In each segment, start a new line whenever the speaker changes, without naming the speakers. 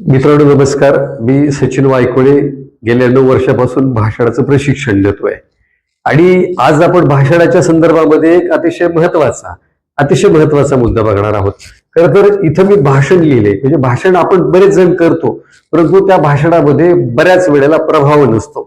मित्रांनो नमस्कार. मी सचिन वायकोळे गेल्या 9 वर्षापासून भाषणाचं प्रशिक्षण देतोय आणि आज आपण भाषणाच्या संदर्भामध्ये एक अतिशय महत्वाचा मुद्दा बघणार आहोत. खरं तर इथं मी भाषण लिहिले, म्हणजे भाषण आपण बरेच जण करतो, परंतु त्या भाषणामध्ये बऱ्याच वेळेला प्रभाव नसतो.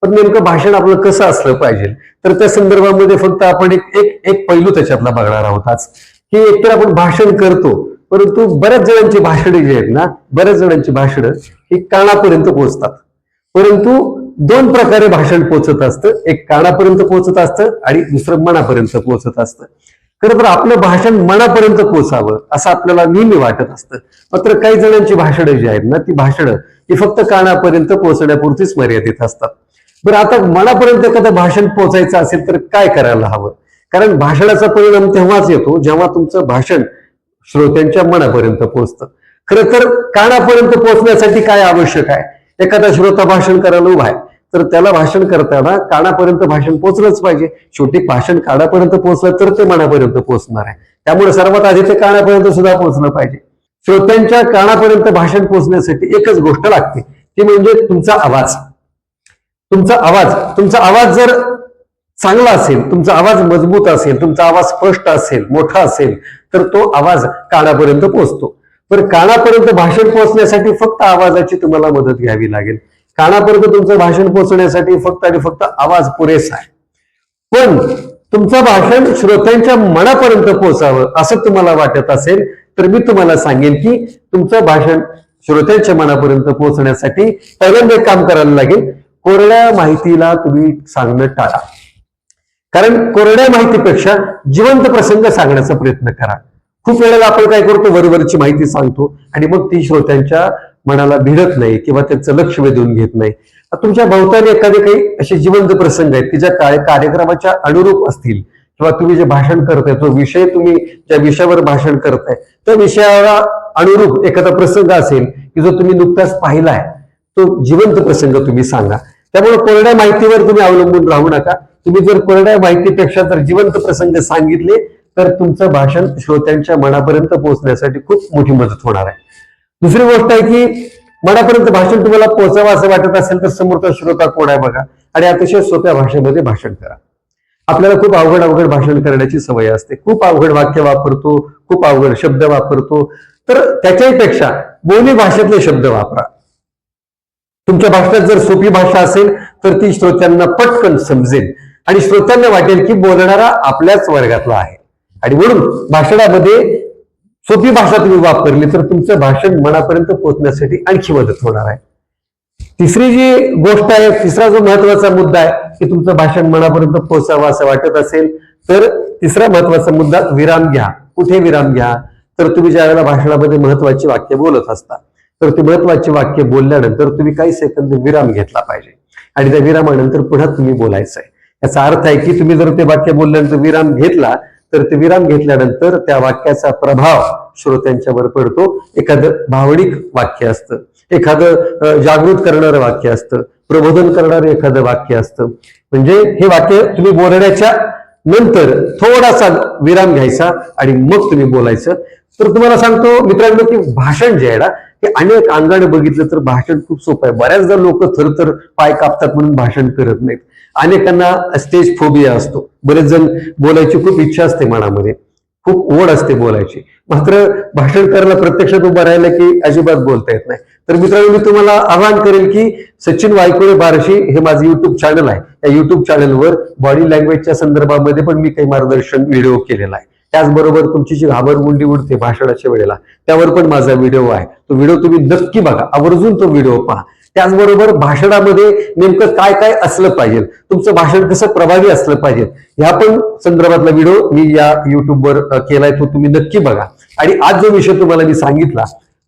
पण नेमकं भाषण आपलं कसं असलं पाहिजे, तर त्या संदर्भामध्ये फक्त आपण एक पैलू त्याच्यातला बघणार आहोत आज, की एकतर आपण भाषण करतो, परंतु बऱ्याच जणांची भाषणे जी आहेत ना, बऱ्याच जणांची भाषणं ही कानापर्यंत पोहोचतात. परंतु 2 प्रकारे भाषण पोहोचत असतं, एक कानापर्यंत पोहोचत असतं आणि दुसरं मनापर्यंत पोहोचत असतं. खरं तर आपलं भाषण मनापर्यंत पोहोचावं असं आपल्याला नेहमी वाटत असतं. मात्र काही जणांची भाषणं जी आहेत ना, ती भाषणं ही फक्त कानापर्यंत पोहोचण्यापुरतीच मर्यादित असतात. बरं, आता मनापर्यंत एखादं भाषण पोहोचायचं असेल तर काय करायला हवं? कारण भाषणाचा परिणाम तेव्हाच येतो जेव्हा तुमचं भाषण श्रोत्यांच्या मनापर्यंत पोहोचतं. खरं तर कानापर्यंत पोहोचण्यासाठी काय आवश्यक आहे? एखादा श्रोता भाषण करायला उभा आहे, तर त्याला भाषण करताना कानापर्यंत भाषण पोहोचलंच पाहिजे. शेवटी भाषण कानापर्यंत पोहोचलं तर ते मनापर्यंत पोहोचणार आहे. त्यामुळे सर्वात आधी ते कानापर्यंत सुद्धा पोहोचलं पाहिजे. श्रोत्यांच्या कानापर्यंत भाषण पोहोचण्यासाठी एकच गोष्ट लागते, ती म्हणजे तुमचा आवाज. तुमचा आवाज जर चांगला असेल, तुमचा आवाज मजबूत असेल, तुमचा आवाज स्पष्ट असेल, मोठा असेल, तर तो आवाज कानापर्यंत पोहोचतो. पण कानापर्यंत भाषण पोहोचण्यासाठी फक्त आवाजाची तुम्हाला मदत घ्यावी लागेल. कानापर्यंत तुमचं भाषण पोहोचण्यासाठी फक्त आणि फक्त आवाज पुरेसा आहे. पण तुमचं भाषण श्रोत्यांच्या मनापर्यंत पोहोचावं असं तुम्हाला वाटत असेल, तर मी तुम्हाला सांगेन की तुमचं भाषण श्रोत्यांच्या मनापर्यंत पोहोचण्यासाठी पहिल्यांदा एक काम करायला लागेल. कोरड्या माहितीला तुम्ही सांगणं टाळा. कारण कोरड्या माहितीपेक्षा जिवंत प्रसंग सांगण्याचा प्रयत्न करा. खूप वेळेला आपण काय करतो, वरवरची माहिती सांगतो आणि मग ती श्रोत्यांच्या मनाला भिडत नाही किंवा त्यांचं लक्ष वेधून घेत नाही. तुमच्या भोवताली एखादे काही असे जिवंत प्रसंग आहेत की ज्या कार्यक्रमाच्या अनुरूप असतील, किंवा तुम्ही जे भाषण करताय तो विषय, तुम्ही ज्या विषयावर भाषण करताय त्या विषयाला अनुरूप एखादा प्रसंग असेल की जो तुम्ही नुकताच पाहिलाय, तो जिवंत प्रसंग तुम्ही सांगा. त्यामुळे कोरड्या माहितीवर तुम्ही अवलंबून राहू नका. तुम्ही जर कोरड्या माहितीपेक्षा जर जिवंत प्रसंग सांगितले तर तुमचं भाषण श्रोत्यांच्या मनापर्यंत पोहोचण्यासाठी खूप मोठी मदत होणार आहे. दुसरी गोष्ट आहे की मनापर्यंत भाषण तुम्हाला पोहोचावं असं वाटत असेल तर समोरचा श्रोता कोण आहे बघा आणि अतिशय सोप्या भाषेमध्ये भाषण करा. आपल्याला खूप अवघड भाषण करण्याची सवय असते, खूप अवघड वाक्य वापरतो, खूप अवघड शब्द वापरतो. तर त्याच्याही पेक्षा बोली भाषेतले शब्द वापरा. तुमच्या भाषणात जर सोपी भाषा असेल तर ती श्रोत्यांना पटकन समजेल आणि श्रोत्यांना वाटेल की बोलणारा आपल्याच वर्गातला आहे. आणि म्हणून भाषणामध्ये सोपी भाषा तुम्ही वापरली तर तुमचं भाषण मनापर्यंत पोहोचण्यासाठी आणखी मदत होणार आहे. तिसरी जी गोष्ट आहे, तिसरा जो महत्वाचा मुद्दा आहे की तुमचं भाषण मनापर्यंत पोहोचावं असं वाटत असेल तर तिसरा महत्वाचा मुद्दा, विराम घ्या. कुठे विराम घ्या? तर तुम्ही ज्या वेळेला भाषणामध्ये महत्वाची वाक्य बोलत असता, तर ती महत्वाची वाक्य बोलल्यानंतर तुम्ही काही सेकंद विराम घेतला पाहिजे आणि त्या विरामानंतर पुन्हा तुम्ही बोलायचं आहे. याचा अर्थ आहे की तुम्ही जर ते वाक्य बोलल्यानंतर विराम घेतला तर ते विराम घेतल्यानंतर त्या वाक्याचा प्रभाव श्रोत्यांच्यावर पडतो. एखादं भावनिक वाक्य असतं, एखादं जागृत करणारं वाक्य असतं, प्रबोधन करणारं एखादं वाक्य असतं. म्हणजे हे वाक्य तुम्ही बोलण्याच्या नंतर थोडासा विराम घ्यायचा आणि मग तुम्ही बोलायचं. तर तुम्हाला सांगतो मित्रांनो की भाषण जे आहे ना, हे अनेक अंगाने बघितलं तर भाषण खूप सोपं आहे. बऱ्याचदा लोक थरथर पाय कापतात म्हणून भाषण करत नाहीत. अनेकांना स्टेज फोबिया असतो. बरेच जण बोलायची खूप इच्छा असते मनामध्ये, खूप ओढ असते बोलायची, मात्र भाषण करायला प्रत्यक्षात उभं राहिलं की अजिबात बोलता येत नाही. तर मित्रांनो, मी तुम्हाला आवाहन करेल की सचिन वायकोळे बार्शी हे माझं युट्यूब चॅनल आहे. या युट्यूब चॅनलवर बॉडी लँग्वेजच्या संदर्भामध्ये पण मी काही मार्गदर्शन व्हिडिओ केलेला आहे. त्याचबरोबर तुमची जी घाबरगुंडी उडते भाषणाच्या वेळेला, त्यावर पण माझा व्हिडिओ आहे. तो व्हिडिओ तुम्ही नक्की बघा, आवर्जून तो व्हिडिओ पहा. त्याचबरोबर भाषणामध्ये नेमकं काय काय असलं पाहिजे, तुमचं भाषण कसं प्रभावी असलं पाहिजे, ह्या पण संदर्भातला व्हिडिओ मी या युट्यूबवर केलाय, तो तुम्ही नक्की बघा. आणि आज जो विषय तुम्हाला मी सांगितला,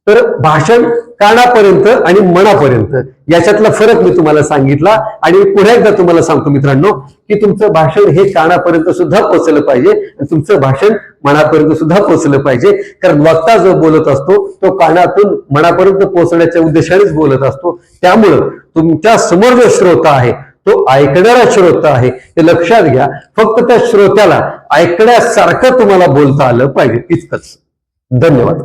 तर भाषण कानापर्यंत आणि मनापर्यंत याच्यातला फरक मी तुम्हाला सांगितला. आणि पुन्हा एकदा तुम्हाला सांगतो मित्रांनो की तुमचं भाषण हे कानापर्यंत सुद्धा पोहोचलं पाहिजे आणि तुमचं भाषण मनापर्यंत सुद्धा पोहोचलं पाहिजे. कारण वक्ता जो बोलत असतो तो कानातून मनापर्यंत पोहोचण्याच्या उद्देशानेच बोलत असतो. त्यामुळं तुमच्या समोर जो श्रोता आहे तो ऐकणारा श्रोता आहे हे लक्षात घ्या. फक्त त्या श्रोत्याला ऐकण्यासारखं तुम्हाला बोलता आलं पाहिजे, इतकंच. धन्यवाद.